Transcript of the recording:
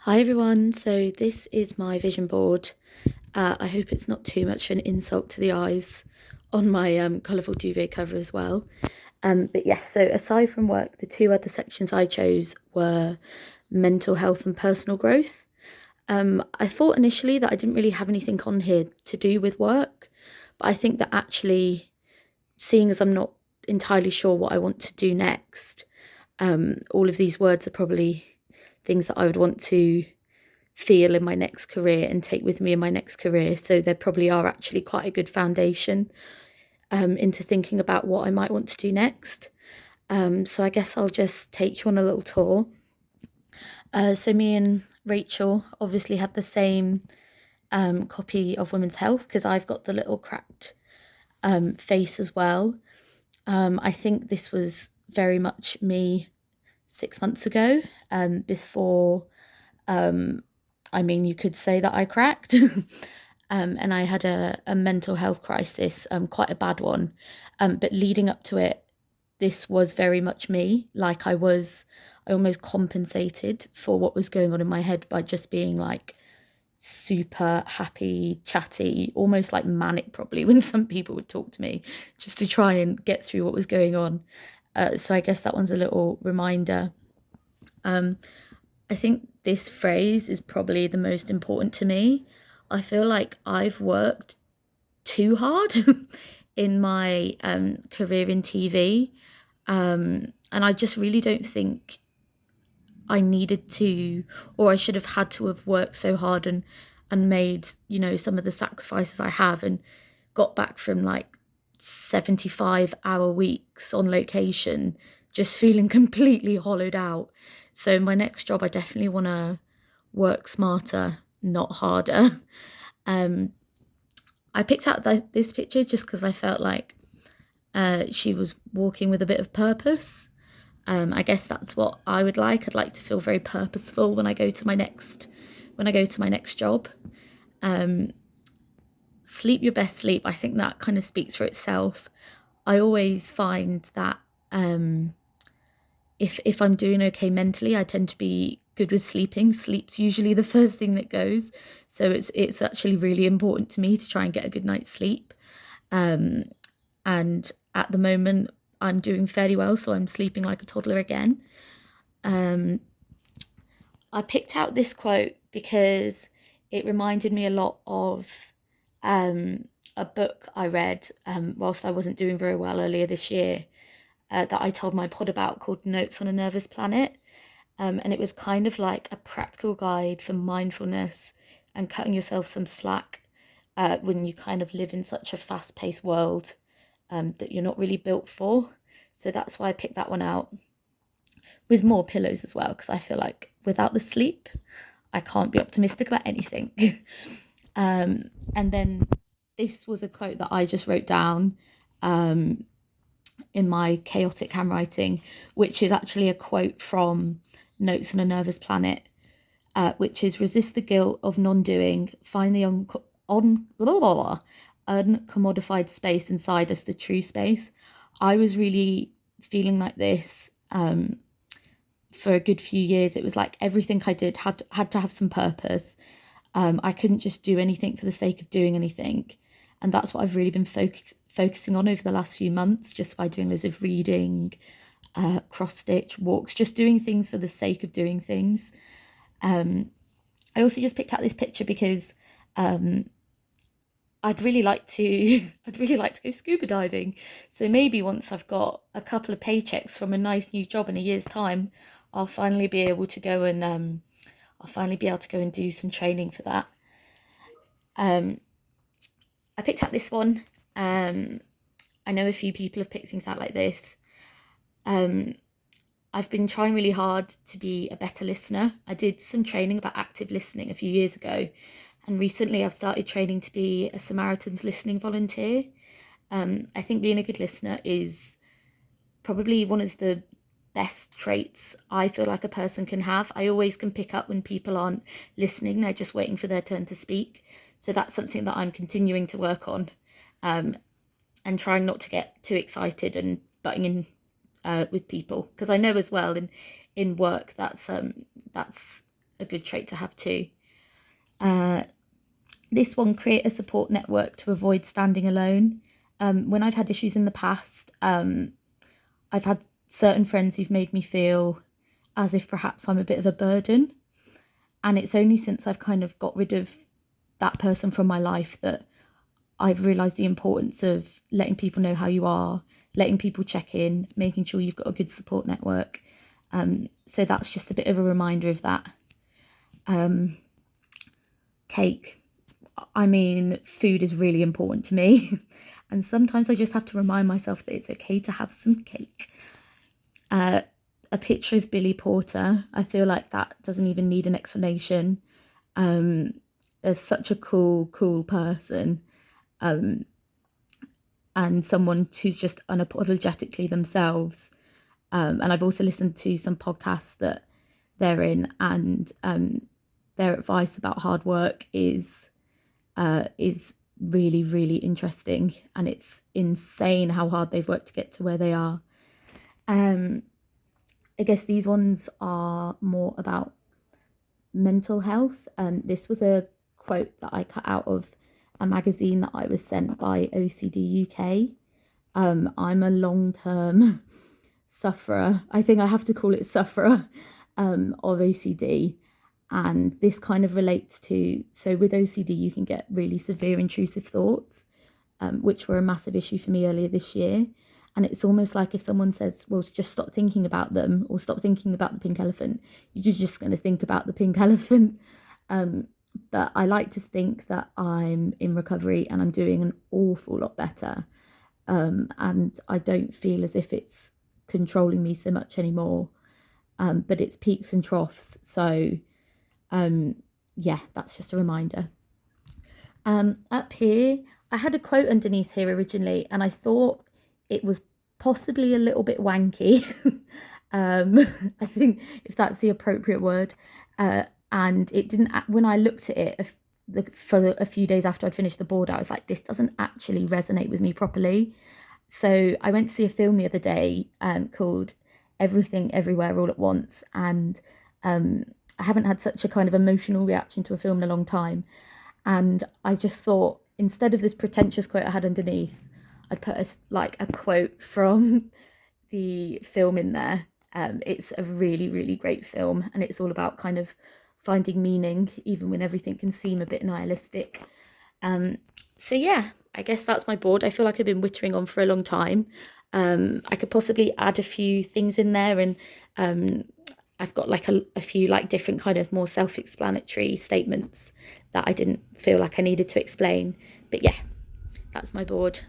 Hi everyone, so this is my vision board. I hope it's not too much of an insult to the eyes on my colourful duvet cover as well. But yes, so aside from work, the two other sections I chose were mental health and personal growth. I thought initially that I didn't really have anything on here to do with work, but I think that actually, seeing as I'm not entirely sure what I want to do next, all of these words are probably things that I would want to feel in my next career and take with me in my next career. So there probably are actually quite a good foundation into thinking about what I might want to do next. So I guess I'll just take you on a little tour. So me and Rachel obviously had the same copy of Women's Health because I've got the little cracked face as well. I think this was very much me 6 months ago, before you could say that I cracked. And I had a mental health crisis, quite a bad one. But leading up to it, this was very much me. I almost compensated for what was going on in my head by just being like super happy, chatty, almost like manic, probably, when some people would talk to me just to try and get through what was going on. So I guess that one's a little reminder. Um, I think this phrase is probably the most important to me. I feel like I've worked too hard in my career in TV. And I just really don't think I needed to, or I should have had to have worked so hard and made, some of the sacrifices I have and got back from like 75-hour weeks on location, just feeling completely hollowed out. So my next job, I definitely want to work smarter, not harder. Um, I picked out this picture just because I felt like she was walking with a bit of purpose. I guess that's what I would like. I'd like to feel very purposeful when I go to my next job. Um, Sleep your best sleep. I think that kind of speaks for itself. I always find that if I'm doing okay mentally, I tend to be good with sleeping. Sleep's usually the first thing that goes, so it's actually really important to me to try and get a good night's sleep. Um, and at the moment, I'm doing fairly well, so I'm sleeping like a toddler again. Um, I picked out this quote because it reminded me a lot of a book I read whilst I wasn't doing very well earlier this year, that I told my pod about, called Notes on a Nervous Planet. And it was kind of like a practical guide for mindfulness and cutting yourself some slack when you kind of live in such a fast paced world that you're not really built for. So that's why I picked that one out, with more pillows as well, because I feel like without the sleep, I can't be optimistic about anything. And then this was a quote that I just wrote down um, in my chaotic handwriting, which is actually a quote from Notes on a Nervous Planet, which is resist the guilt of non-doing, find the uncommodified space inside us, the true space. I was really feeling like this for a good few years. It was like everything I did had to have some purpose. I couldn't just do anything for the sake of doing anything, and that's what I've really been focusing on over the last few months, just by doing loads of reading, cross stitch, walks, just doing things for the sake of doing things. I also just picked out this picture because I'd really like to I'd really like to go scuba diving. So maybe once I've got a couple of paychecks from a nice new job in a year's time, I'll finally be able to go and do some training for that. Um, I picked out this one. Um, I know a few people have picked things out like this. Um, I've been trying really hard to be a better listener. I did some training about active listening a few years ago, and recently I've started training to be a Samaritan's listening volunteer. I think being a good listener is probably one of the best traits I feel like a person can have. I always can pick up when people aren't listening, they're just waiting for their turn to speak. So that's something that I'm continuing to work on, um, and trying not to get too excited and butting in with people, because I know as well in work that's a good trait to have too. This one, create a support network to avoid standing alone. When I've had issues in the past, I've had certain friends who've made me feel as if perhaps I'm a bit of a burden. And it's only since I've kind of got rid of that person from my life that I've realised the importance of letting people know how you are, letting people check in, making sure you've got a good support network. So that's just a bit of a reminder of that. Cake. I mean, food is really important to me. And sometimes I just have to remind myself that it's okay to have some cake. A picture of Billy Porter. I feel like that doesn't even need an explanation. As such a cool person. And someone who's just unapologetically themselves. And I've also listened to some podcasts that they're in, and their advice about hard work is really, really interesting, and it's insane how hard they've worked to get to where they are. I guess these ones are more about mental health. This was a quote that I cut out of a magazine that I was sent by OCD UK. I'm a long-term sufferer. I think I have to call it sufferer of OCD. And this kind of relates to, so with OCD, you can get really severe intrusive thoughts, which were a massive issue for me earlier this year. And it's almost like if someone says, well, just stop thinking about them, or stop thinking about the pink elephant, you're just going to think about the pink elephant. But I like to think that I'm in recovery and I'm doing an awful lot better. And I don't feel as if it's controlling me so much anymore. But it's peaks and troughs. So yeah, that's just a reminder. Up here, I had a quote underneath here originally, and I thought it was possibly a little bit wanky. I think if that's the appropriate word. And it didn't, when I looked at it for a few days after I'd finished the board, I was like, this doesn't actually resonate with me properly. So I went to see a film the other day called Everything Everywhere All at Once, and I haven't had such a kind of emotional reaction to a film in a long time. And I just thought, instead of this pretentious quote I had underneath, I'd put a quote from the film in there. It's a really, really great film, and it's all about kind of finding meaning, even when everything can seem a bit nihilistic. So yeah, I guess that's my board. I feel like I've been wittering on for a long time. I could possibly add a few things in there, and I've got like a few like different kind of more self-explanatory statements that I didn't feel like I needed to explain. But yeah, that's my board.